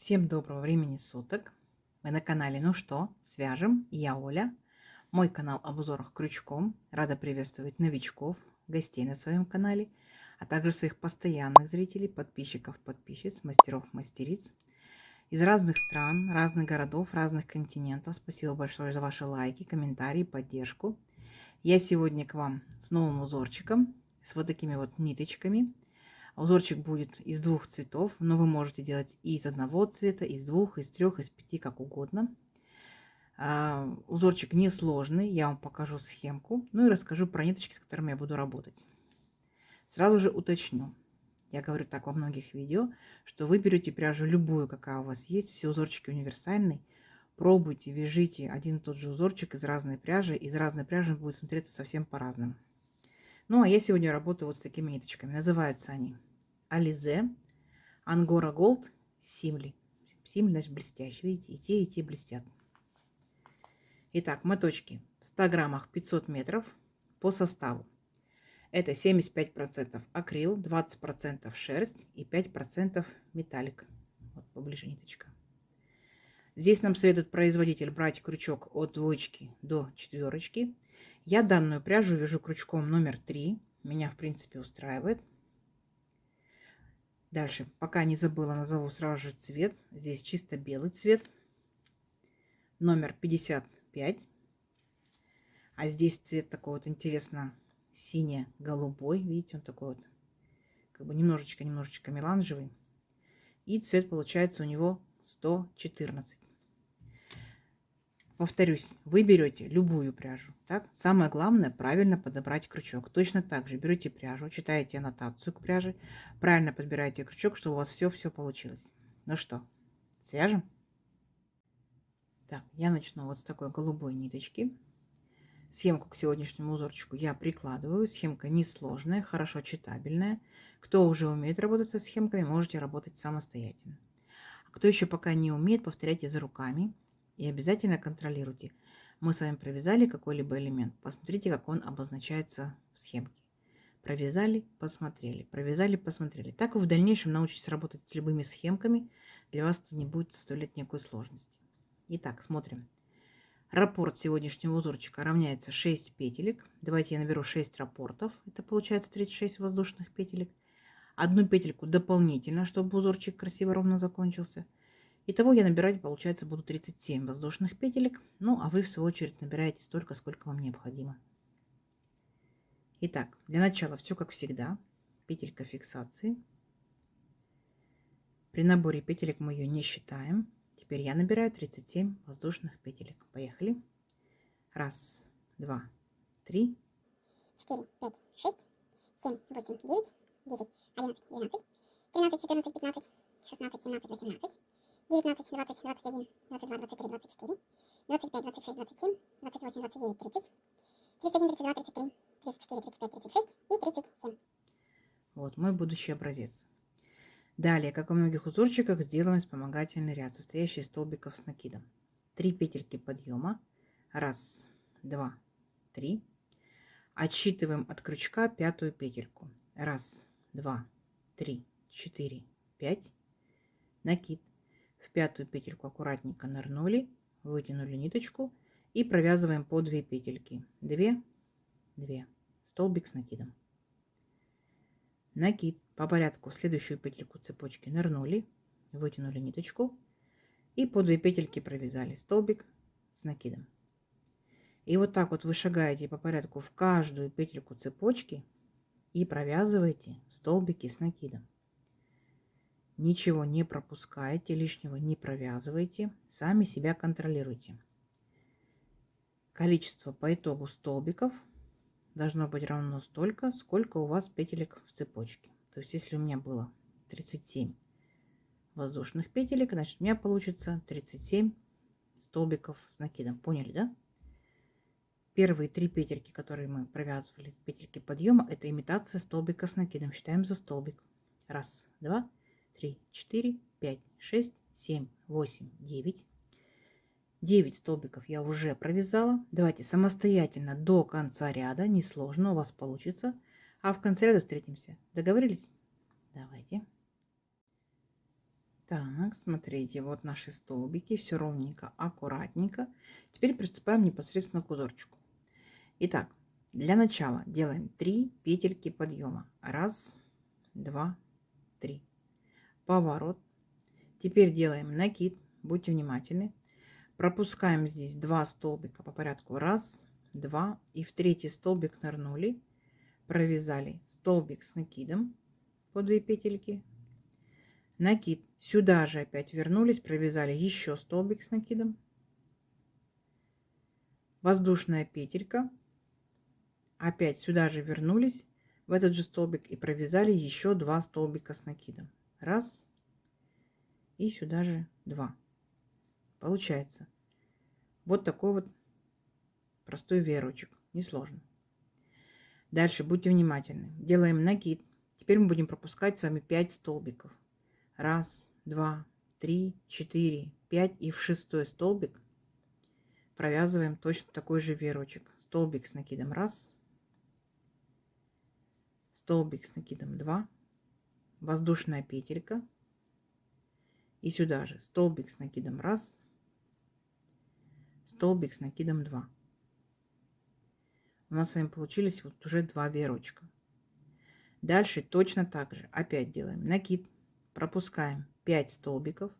Всем доброго времени суток. Вы на канале «Ну что, свяжем?» И я Оля. Мой канал об узорах крючком. Рада приветствовать новичков, гостей на своем канале, а также своих постоянных зрителей, подписчиков, подписчиц, мастеров, мастериц из разных стран, разных городов, разных континентов. Спасибо большое за ваши лайки, комментарии, поддержку. Я сегодня к вам с новым узорчиком, с вот такими вот ниточками. Узорчик будет из двух цветов, но вы можете делать и из одного цвета, из двух, из трех, из пяти, как угодно. Узорчик несложный, я вам покажу схемку, ну и расскажу про ниточки, с которыми я буду работать. Сразу же уточню, я говорю так во многих видео, что вы берете пряжу любую, какая у вас есть, все узорчики универсальные. Пробуйте, вяжите один и тот же узорчик из разной пряжи будет смотреться совсем по-разному. Ну, а я сегодня работаю вот с такими ниточками. Называются они Alize, Angora Gold, Simli. Simli, значит, блестящий. Видите, и те блестят. Итак, моточки в 100 граммах 500 метров по составу. Это 75% акрил, 20% шерсть и 5% металлик. Вот поближе ниточка. Здесь нам советует производитель брать крючок от 2 до 4. Я данную пряжу вяжу крючком номер 3. Меня, в принципе, устраивает. Дальше, пока не забыла, назову сразу же цвет. Здесь чисто белый цвет. Номер 55. А здесь цвет такой вот интересно сине-голубой. Видите, он такой вот как бы немножечко меланжевый. И цвет получается у него 114. Повторюсь, вы берете любую пряжу. Так? Самое главное правильно подобрать крючок. Точно так же берете пряжу, читаете аннотацию к пряже, правильно подбираете крючок, чтобы у вас все получилось. Ну что, свяжем? Так, я начну вот с такой голубой ниточки. Схемку к сегодняшнему узорчику я прикладываю. Схемка несложная, хорошо читабельная. Кто уже умеет работать со схемками, можете работать самостоятельно. А кто еще пока не умеет, повторяйте за руками. И обязательно контролируйте. Мы с вами провязали какой-либо элемент. Посмотрите, как он обозначается в схемке. Провязали, посмотрели. Провязали, посмотрели. Так вы в дальнейшем научитесь работать с любыми схемками. Для вас это не будет составлять никакой сложности. Итак, смотрим. Раппорт сегодняшнего узорчика равняется 6 петелек. Давайте я наберу 6 раппортов. Это получается 36 воздушных петелек. Одну петельку дополнительно, чтобы узорчик красиво ровно закончился. Итого я набирать, получается, буду 37 воздушных петелек. Ну, а вы, в свою очередь, набираете столько, сколько вам необходимо. Итак, для начала все как всегда. Петелька фиксации. При наборе петелек мы ее не считаем. Теперь я набираю 37 воздушных петелек. Поехали. 1, 2, 3, 4, 5, 6, 7, 8, 9, 10, 11, 12, 13, 14, 15, 16, 17, 18, 19, 20, 21, 22, 23, 24, 25, 26, 27, 28, 29, 30, 31, 32, 33, 34, 35, 36 и 37. Вот мой будущий образец. Далее, как и в многих узорчиках, сделаем вспомогательный ряд, состоящий из столбиков с накидом. 3 петельки подъема. 1, 2, 3. Отсчитываем от крючка 5-ю петельку. 1, 2, 3, 4, 5. Накид. В 5-ю петельку аккуратненько нырнули, вытянули ниточку и провязываем по 2 петельки. 2, 2. Столбик с накидом. Накид. По порядку в следующую петельку цепочки нырнули, вытянули ниточку и по 2 петельки провязали столбик с накидом. И вот так вот вы шагаете по порядку в каждую петельку цепочки и провязываете столбики с накидом. Ничего не пропускайте, лишнего не провязывайте, сами себя контролируйте. Количество по итогу столбиков должно быть равно столько, сколько у вас петелек в цепочке. То есть если у меня было 37 воздушных петелек, значит у меня получится 37 столбиков с накидом. Поняли, да? Первые 3 петельки, которые мы провязывали, петельки подъема, это имитация столбика с накидом. Считаем за столбик. 1, 2, 3, 4, 5, 6, 7, 8, 9. 9 столбиков я уже провязала. Давайте самостоятельно до конца ряда, несложно, у вас получится. А в конце ряда встретимся. Договорились? Давайте. Так, смотрите, вот наши столбики, все ровненько, аккуратненько. Теперь приступаем непосредственно к узорчику. Итак, для начала делаем 3 петельки подъема. Раз, два, три. Поворот. Теперь делаем накид. Будьте внимательны. Пропускаем здесь 2 столбика по порядку. Раз, два. И в третий столбик нырнули. Провязали столбик с накидом по 2 петельки. Накид. Сюда же опять вернулись, провязали еще столбик с накидом. Воздушная петелька. Опять сюда же вернулись в этот же столбик и провязали еще 2 столбика с накидом. Раз. И сюда же 2. Получается вот такой вот простой веерочек. Несложно. Дальше будьте внимательны. Делаем накид. Теперь мы будем пропускать с вами 5 столбиков. Раз, два, три, 4, 5. И в 6-й столбик провязываем точно такой же веерочек. Столбик с накидом 1. Столбик с накидом 2. Воздушная петелька. И сюда же столбик с накидом 1. Столбик с накидом 2. У нас с вами получились вот уже 2 веерочка. Дальше точно так же опять делаем накид. Пропускаем 5 столбиков.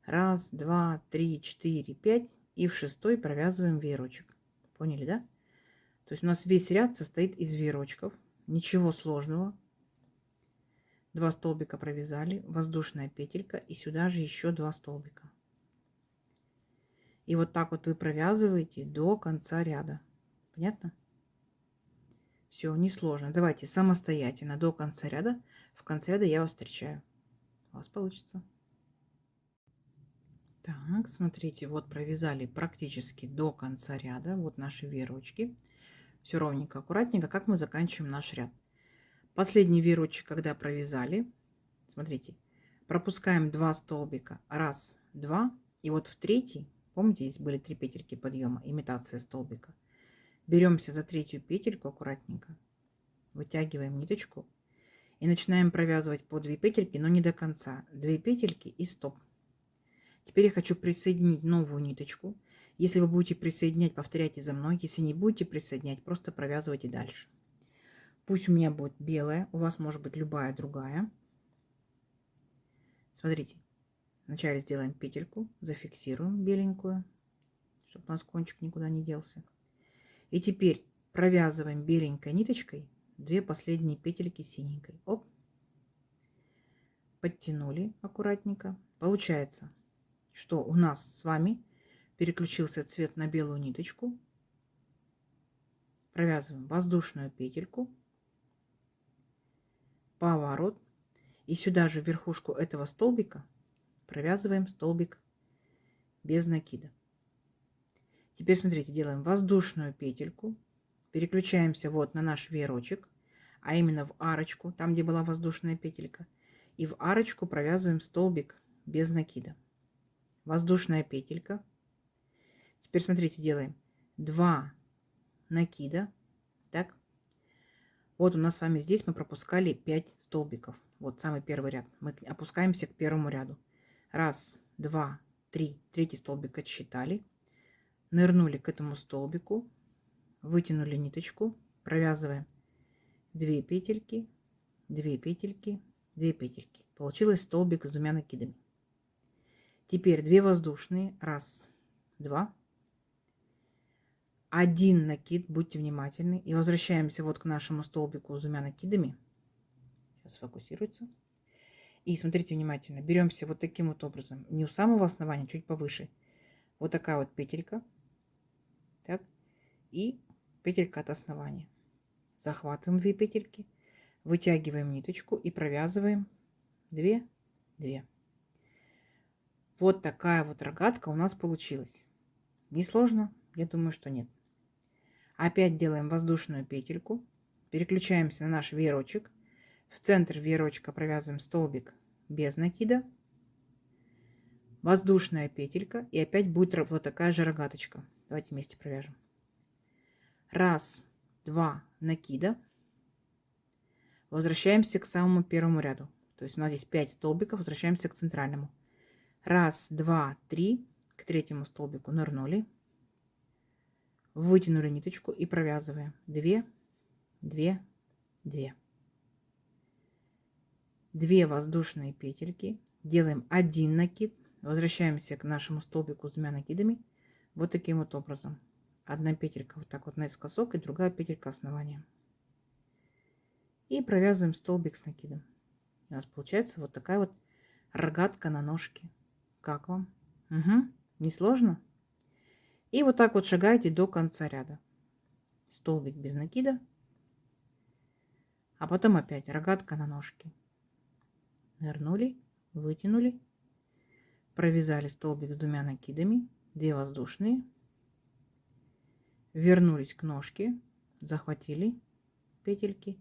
1, 2, 3, 4, 5. И в 6-й провязываем веерочек. Поняли, да? То есть у нас весь ряд состоит из веерочков. Ничего сложного. 2 столбика провязали. Воздушная петелька. И сюда же еще 2 столбика. И вот так вот вы провязываете до конца ряда. Понятно? Все, несложно. Давайте самостоятельно до конца ряда. В конце ряда я вас встречаю. У вас получится. Так, смотрите, вот провязали практически до конца ряда. Вот наши веерочки. Все ровненько, аккуратненько. Как мы заканчиваем наш ряд? Последний веерочек, когда провязали, смотрите, пропускаем 2 столбика. 1, 2. И вот в третий, помните, здесь были 3 петельки подъема, имитация столбика. Беремся за третью петельку аккуратненько, вытягиваем ниточку и начинаем провязывать по 2 петельки, но не до конца. 2 петельки и стоп. Теперь я хочу присоединить новую ниточку. Если вы будете присоединять, повторяйте за мной. Если не будете присоединять, просто провязывайте дальше. Пусть у меня будет белая, у вас может быть любая другая. Смотрите, вначале сделаем петельку, зафиксируем беленькую, чтобы у нас кончик никуда не делся. И теперь провязываем беленькой ниточкой 2 последние петельки синенькой. Оп. Подтянули аккуратненько. Получается, что у нас с вами переключился цвет на белую ниточку. Провязываем воздушную петельку, поворот. И сюда же в верхушку этого столбика провязываем столбик без накида. Теперь смотрите, делаем воздушную петельку, переключаемся вот на наш веерочек, а именно в арочку, там где была воздушная петелька, и в арочку провязываем столбик без накида. Воздушная петелька. Теперь смотрите, делаем 2 накида. Так. Вот у нас с вами здесь мы пропускали 5 столбиков. Вот самый первый ряд. Мы опускаемся к первому ряду. 1, 2, 3. Третий столбик отсчитали. Нырнули к этому столбику. Вытянули ниточку. Провязываем 2 петельки, 2 петельки, 2 петельки. Получилось столбик с 2 накидами. Теперь 2 воздушные. 1, 2. 1 накид, будьте внимательны. И возвращаемся вот к нашему столбику с 2 накидами. Сейчас сфокусируется. И смотрите внимательно. Беремся вот таким вот образом. Не у самого основания, чуть повыше. Вот такая вот петелька. Так. И петелька от основания. Захватываем 2 петельки. Вытягиваем ниточку и провязываем 2, 2. Вот такая вот рогатка у нас получилась. Несложно? Я думаю, что нет. Опять делаем воздушную петельку. Переключаемся на наш веерочек. В центр веерочка провязываем столбик без накида. Воздушная петелька. И опять будет вот такая же рогаточка. Давайте вместе провяжем. 1, 2 накида. Возвращаемся к самому первому ряду. То есть у нас здесь 5 столбиков. Возвращаемся к центральному. Раз, два, три. К третьему столбику нырнули. Вытянули ниточку и провязываем. 2, 2, 2. 2 воздушные петельки. Делаем 1 накид. Возвращаемся к нашему столбику с 2 накидами. Вот таким вот образом. Одна петелька вот так вот наискосок и другая петелька основания. И провязываем столбик с накидом. У нас получается вот такая вот рогатка на ножке. Как вам? Угу. Несложно? И вот так вот шагаете до конца ряда. Столбик без накида. А потом опять рогатка на ножке. Нырнули, вытянули. Провязали столбик с 2 накидами. 2 воздушные. Вернулись к ножке. Захватили петельки.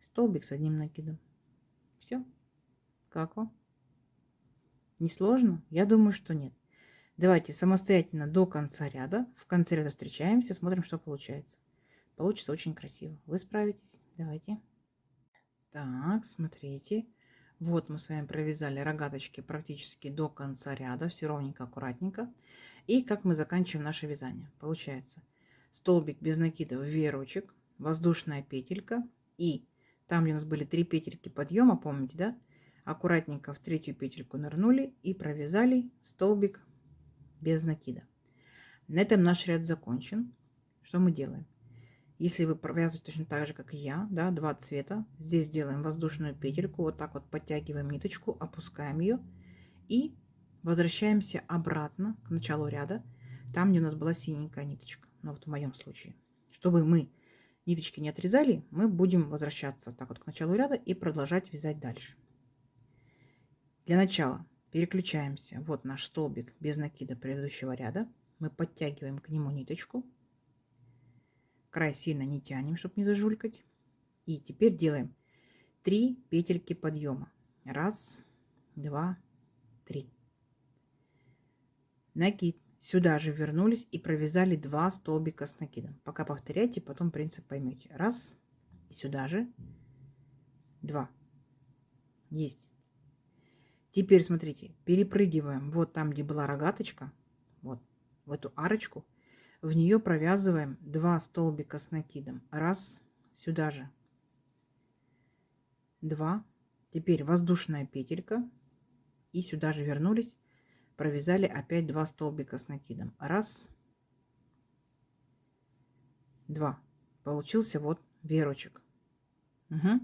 Столбик с 1 накидом. Все. Как вам? Несложно? Я думаю, что нет. Давайте самостоятельно до конца ряда. В конце ряда встречаемся, смотрим, что получается. Получится очень красиво. Вы справитесь. Давайте. Так, смотрите. Вот мы с вами провязали рогаточки практически до конца ряда. Все ровненько, аккуратненько. И как мы заканчиваем наше вязание. Получается столбик без накида в веерочек, воздушная петелька. И там, где у нас были 3 петельки подъема, помните, да? Аккуратненько в 3-ю петельку нырнули и провязали столбик без накида. На этом наш ряд закончен. Что мы делаем? Если вы провязываете точно так же, как и я, да, 2 цвета, здесь делаем воздушную петельку, вот так вот подтягиваем ниточку, опускаем ее и возвращаемся обратно к началу ряда, там, где у нас была синенькая ниточка. Ну, вот в моем случае. Чтобы мы ниточки не отрезали, мы будем возвращаться так вот к началу ряда и продолжать вязать дальше. Для начала переключаемся. Вот наш столбик без накида предыдущего ряда. Мы подтягиваем к нему ниточку. Край сильно не тянем, чтобы не зажулькать. И теперь делаем 3 петельки подъема. 1, 2, 3. Накид. Сюда же вернулись и провязали 2 столбика с накидом. Пока повторяйте, потом принцип поймете. 1. И сюда же 2. Есть. Теперь смотрите, перепрыгиваем вот там, где была рогаточка, вот в эту арочку. В нее провязываем 2 столбика с накидом. 1, сюда же 2. Теперь воздушная петелька. И сюда же вернулись. Провязали опять 2 столбика с накидом. 1, 2. Получился вот веерочек. Угу.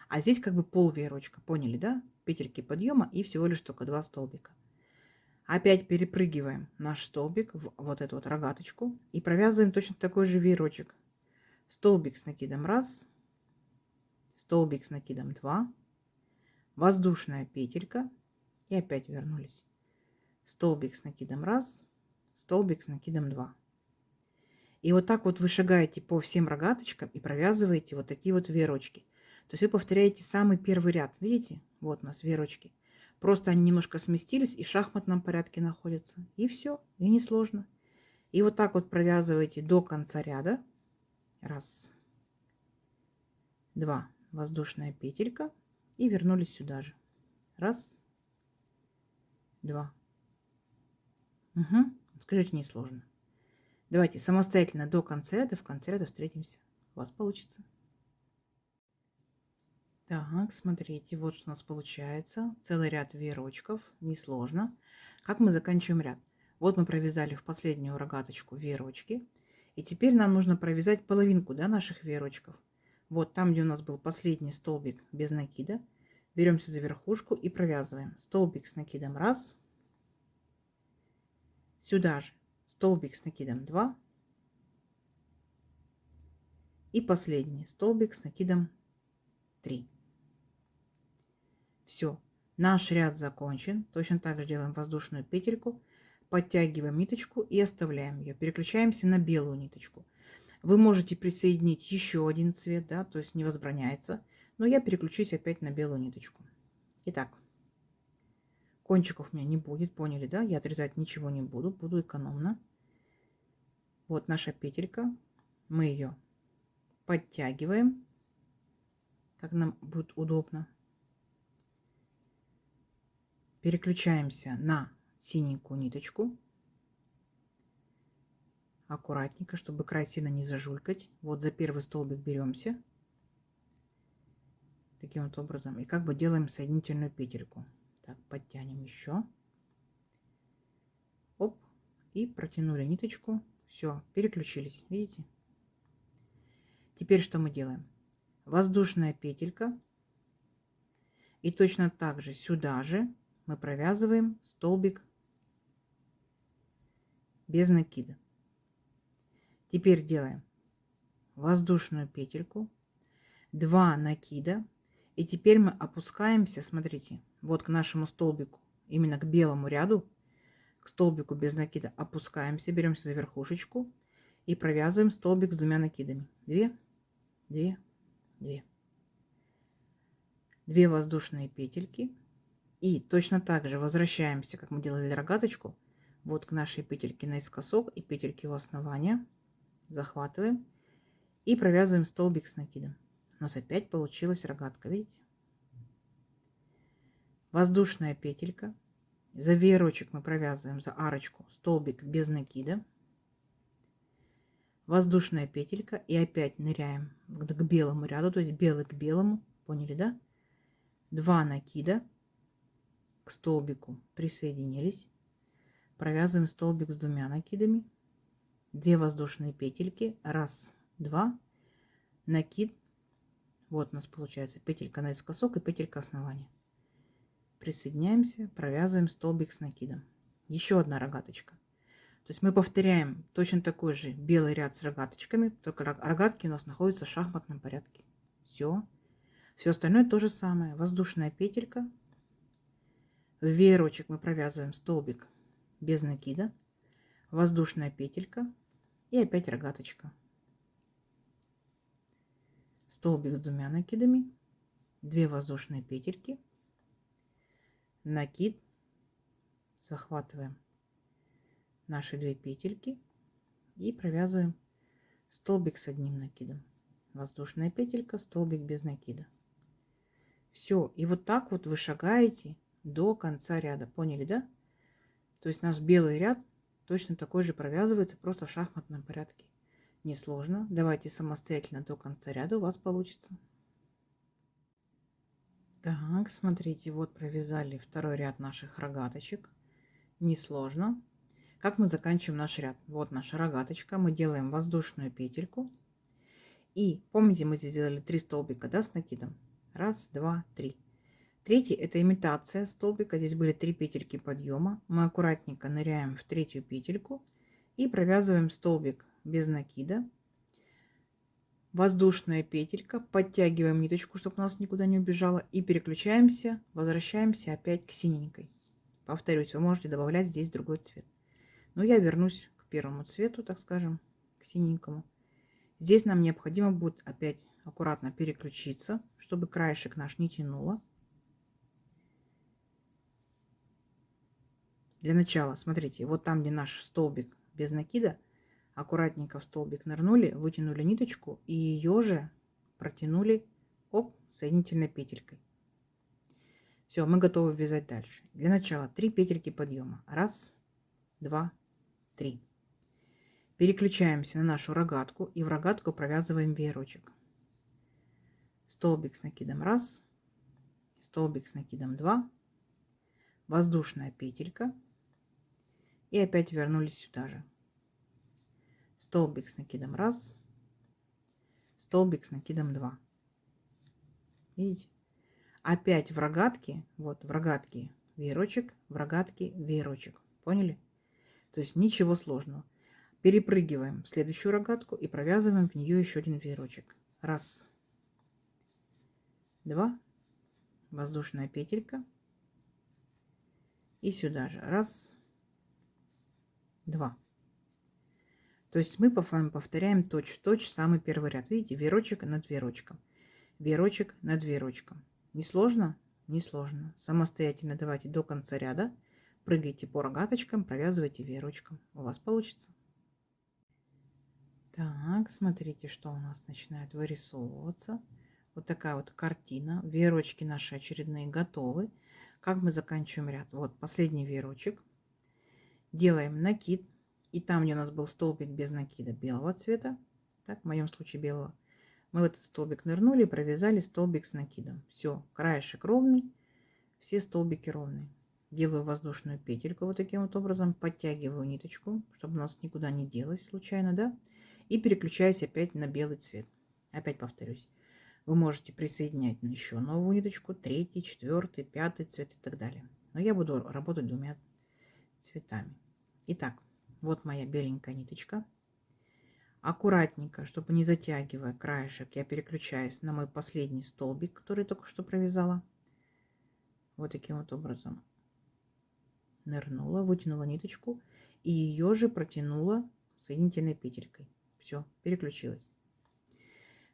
А здесь как бы пол веерочка. Поняли, да? Петельки подъема и всего лишь только 2 столбика. Опять перепрыгиваем наш столбик в вот эту вот рогаточку и провязываем точно такой же веерочек. Столбик с накидом 1, столбик с накидом 2, воздушная петелька и опять вернулись. Столбик с накидом 1, столбик с накидом 2. И вот так вот вы шагаете по всем рогаточкам и провязываете вот такие вот веерочки. То есть вы повторяете самый первый ряд. Видите? Вот у нас веерочки. Просто они немножко сместились и в шахматном порядке находятся. И все. И не сложно. И вот так вот провязываете до конца ряда. 1, 2. Воздушная петелька. И вернулись сюда же. 1, 2. Угу. Скажите, не сложно. Давайте самостоятельно до конца ряда. В конце ряда встретимся. У вас получится. Так, смотрите, вот что у нас получается. Целый ряд веерочков, несложно. Как мы заканчиваем ряд? Вот мы провязали в последнюю рогаточку веерочки. И теперь нам нужно провязать половинку, да, наших веерочков. Вот там, где у нас был последний столбик без накида, беремся за верхушку и провязываем. Столбик с накидом 1. Сюда же столбик с накидом 2. И последний столбик с накидом 3. Все, наш ряд закончен. Точно так же делаем воздушную петельку, подтягиваем ниточку и оставляем ее. Переключаемся на белую ниточку. Вы можете присоединить еще один цвет, да, то есть не возбраняется. Но я переключусь опять на белую ниточку. Итак, кончиков у меня не будет, поняли, да? Я отрезать ничего не буду, буду экономно. Вот наша петелька. Мы ее подтягиваем, как нам будет удобно. Переключаемся на синенькую ниточку. Аккуратненько, чтобы край сильно не зажулькать. Вот за первый столбик беремся. Таким вот образом. И как бы делаем соединительную петельку. Так, подтянем еще. Оп. И протянули ниточку. Все, переключились. Видите? Теперь что мы делаем? Воздушная петелька. И точно так же сюда же мы провязываем столбик без накида. Теперь делаем воздушную петельку, 2 накида. И теперь мы опускаемся, смотрите, вот к нашему столбику, именно к белому ряду, к столбику без накида опускаемся, беремся за верхушечку и провязываем столбик с 2 накидами. 2, 2, 2. 2 воздушные петельки. И точно так же возвращаемся, как мы делали рогаточку, вот к нашей петельке наискосок и петельке у основания. Захватываем и провязываем столбик с накидом. У нас опять получилась рогатка, видите? Воздушная петелька. За веерочек мы провязываем за арочку столбик без накида. Воздушная петелька. И опять ныряем к белому ряду, то есть белый к белому. Поняли, да? 2 накида. К столбику присоединились. Провязываем столбик с 2 накидами. 2 воздушные петельки. 1, 2. Накид. Вот у нас получается петелька наискосок и петелька основания. Присоединяемся, провязываем столбик с накидом. Еще одна рогаточка. То есть мы повторяем точно такой же белый ряд с рогаточками, только рогатки у нас находятся в шахматном порядке. Все. Все остальное то же самое. Воздушная петелька. В веерочек мы провязываем столбик без накида. Воздушная петелька. И опять рогаточка. Столбик с 2 накидами. 2 воздушные петельки. Накид. Захватываем наши 2 петельки и провязываем столбик с 1 накидом. Воздушная петелька, столбик без накида. Все. И вот так вот вы шагаете до конца ряда. Поняли, да? То есть наш белый ряд точно такой же провязывается, просто в шахматном порядке. Несложно. Давайте самостоятельно до конца ряда, у вас получится. Так, смотрите, вот провязали второй ряд наших рогаточек. Несложно. Как мы заканчиваем наш ряд? Вот наша рогаточка. Мы делаем воздушную петельку. И помните, мы здесь сделали 3 столбика, да, с накидом? 1, 2, 3. Третий — это имитация столбика. Здесь были 3 петельки подъема. Мы аккуратненько ныряем в 3-ю петельку и провязываем столбик без накида. Воздушная петелька, подтягиваем ниточку, чтобы у нас никуда не убежала, и переключаемся, возвращаемся опять к синенькой. Повторюсь, вы можете добавлять здесь другой цвет. Но я вернусь к первому цвету, так скажем, к синенькому. Здесь нам необходимо будет опять аккуратно переключиться, чтобы краешек наш не тянуло. Для начала, смотрите, вот там, где наш столбик без накида, аккуратненько в столбик нырнули, вытянули ниточку и ее же протянули, оп, соединительной петелькой. Все, мы готовы вязать дальше. Для начала 3 петельки подъема. 1, 2, 3. Переключаемся на нашу рогатку и в рогатку провязываем веерочек. Столбик с накидом 1, столбик с накидом 2, воздушная петелька и опять вернулись сюда же. Столбик с накидом 1, столбик с накидом 2. Видите? Опять в рогатке, вот в рогатке веерочек, в рогатке веерочек. Поняли? То есть ничего сложного. Перепрыгиваем в следующую рогатку и провязываем в нее еще один веерочек. 1, 2, воздушная петелька и сюда же 1, 2. То есть мы с вами повторяем точь-в-точь самый первый ряд. Видите, веерочек над веерочком, веерочек над веерочком. Несложно? Несложно. Самостоятельно давайте до конца ряда. Прыгайте по рогаточкам, провязывайте веерочком. У вас получится. Так, смотрите, что у нас начинает вырисовываться. Вот такая вот картина. Веерочки наши очередные готовы. Как мы заканчиваем ряд? Вот последний веерочек. Делаем накид. И там, где у нас был столбик без накида белого цвета, так, в моем случае белого, мы в этот столбик нырнули, провязали столбик с накидом. Все, краешек ровный, все столбики ровные. Делаю воздушную петельку вот таким вот образом, подтягиваю ниточку, чтобы у нас никуда не делась случайно, да, и переключаюсь опять на белый цвет. Опять повторюсь, вы можете присоединять еще новую ниточку, третий, четвертый, пятый цвет и так далее. Но я буду работать двумя цветами. Итак, вот моя беленькая ниточка. Аккуратненько, чтобы не затягивая краешек, я переключаюсь на мой последний столбик, который только что провязала. Вот таким вот образом. Нырнула, вытянула ниточку и ее же протянула соединительной петелькой. Все, переключилась.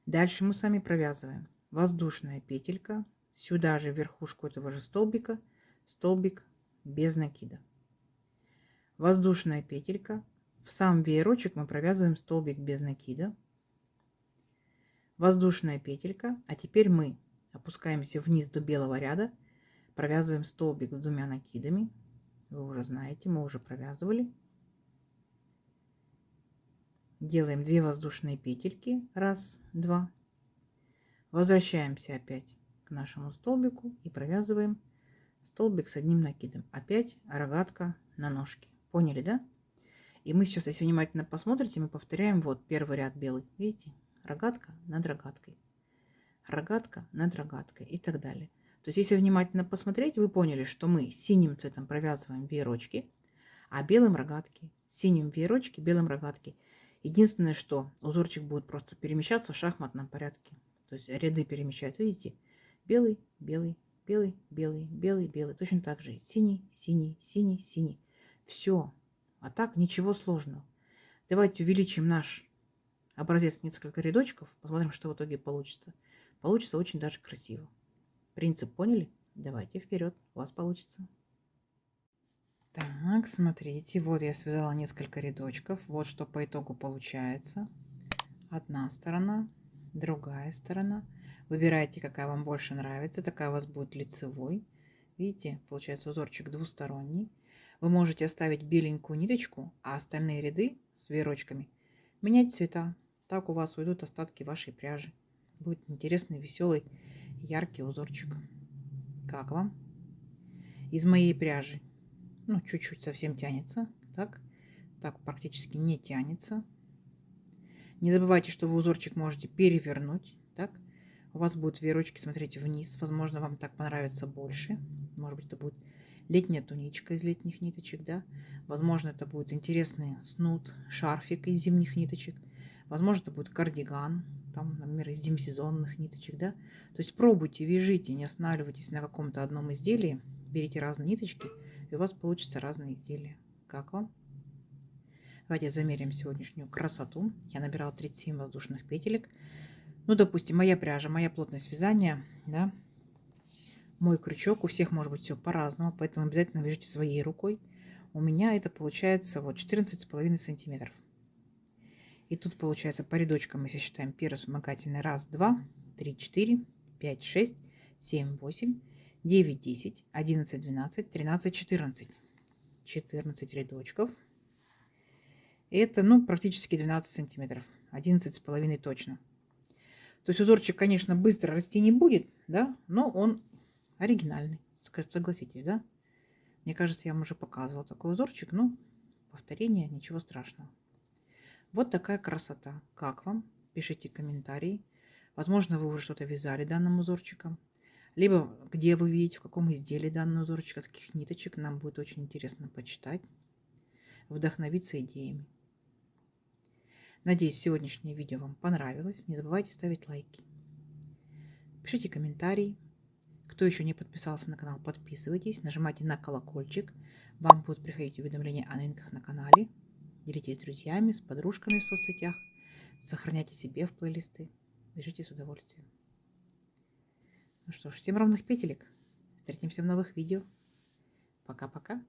Дальше мы с вами провязываем воздушная петелька. Сюда же в верхушку этого же столбика столбик без накида. Воздушная петелька. В сам веерочек мы провязываем столбик без накида. Воздушная петелька. А теперь мы опускаемся вниз до белого ряда. Провязываем столбик с двумя накидами. Вы уже знаете, мы уже провязывали. Делаем 2 воздушные петельки. Раз, два. Возвращаемся опять к нашему столбику и провязываем столбик с одним накидом. Опять рогатка на ножке. Поняли, да? И мы сейчас, если внимательно посмотрите, мы повторяем вот первый ряд белый. Видите? Рогатка над рогаткой. Рогатка над рогаткой и так далее. То есть, если внимательно посмотреть, вы поняли, что мы синим цветом провязываем веерочки, а белым рогатки. Синим веерочки, белым рогатки. Единственное, что узорчик будет просто перемещаться в шахматном порядке. То есть ряды перемещают. Видите? Белый, белый, белый, белый, белый, белый. Точно так же. Синий, синий, синий, синий. Все. А так ничего сложного. Давайте увеличим наш образец несколько рядочков. Посмотрим, что в итоге получится. Получится очень даже красиво. Принцип поняли? Давайте вперед. У вас получится. Так, смотрите. Вот я связала несколько рядочков. Вот что по итогу получается. Одна сторона, другая сторона. Выбирайте, какая вам больше нравится. Такая у вас будет лицевой. Видите, получается узорчик двусторонний. Вы можете оставить беленькую ниточку, а остальные ряды с веерочками менять цвета. Так у вас уйдут остатки вашей пряжи. Будет интересный, веселый, яркий узорчик. Как вам? Из моей пряжи, ну, чуть-чуть совсем тянется. Так практически не тянется. Не забывайте, что вы узорчик можете перевернуть. Так, у вас будут веерочки смотреть вниз. Возможно, вам так понравится больше. Может быть, это будет летняя туничка из летних ниточек, да. Возможно, это будет интересный снуд, шарфик из зимних ниточек. Возможно, это будет кардиган, там, например, из демисезонных ниточек, да. То есть пробуйте, вяжите, не останавливайтесь на каком-то одном изделии. Берите разные ниточки, и у вас получится разные изделия. Как вам? Давайте замерим сегодняшнюю красоту. Я набирала 37 воздушных петелек. Ну, допустим, моя пряжа, моя плотность вязания, да, мой крючок, у всех может быть все по-разному, поэтому обязательно вяжите своей рукой. У меня это получается вот 14,5 сантиметров. И тут получается по рядочкам, если считаем первый вспомогательный, 1, 2, 3, 4, 5, 6, 7, 8, 9, 10, 11, 12, 13, 14. 14 рядочков. Это, ну, практически 12 сантиметров. 11,5 точно. То есть узорчик, конечно, быстро расти не будет, да, но он оригинальный, согласитесь, да? Мне кажется, я вам уже показывала такой узорчик, но повторение, ничего страшного. Вот такая красота. Как вам? Пишите комментарии. Возможно, вы уже что-то вязали данным узорчиком. Либо где вы видите, в каком изделии данный узорчик, от каких ниточек. Нам будет очень интересно почитать, вдохновиться идеями. Надеюсь, сегодняшнее видео вам понравилось. Не забывайте ставить лайки. Пишите комментарии. Кто еще не подписался на канал, подписывайтесь. Нажимайте на колокольчик. Вам будут приходить уведомления о новинках на канале. Делитесь с друзьями, с подружками в соцсетях. Сохраняйте себе в плейлисты. Вяжите с удовольствием. Ну что ж, всем ровных петелек. Встретимся в новых видео. Пока-пока.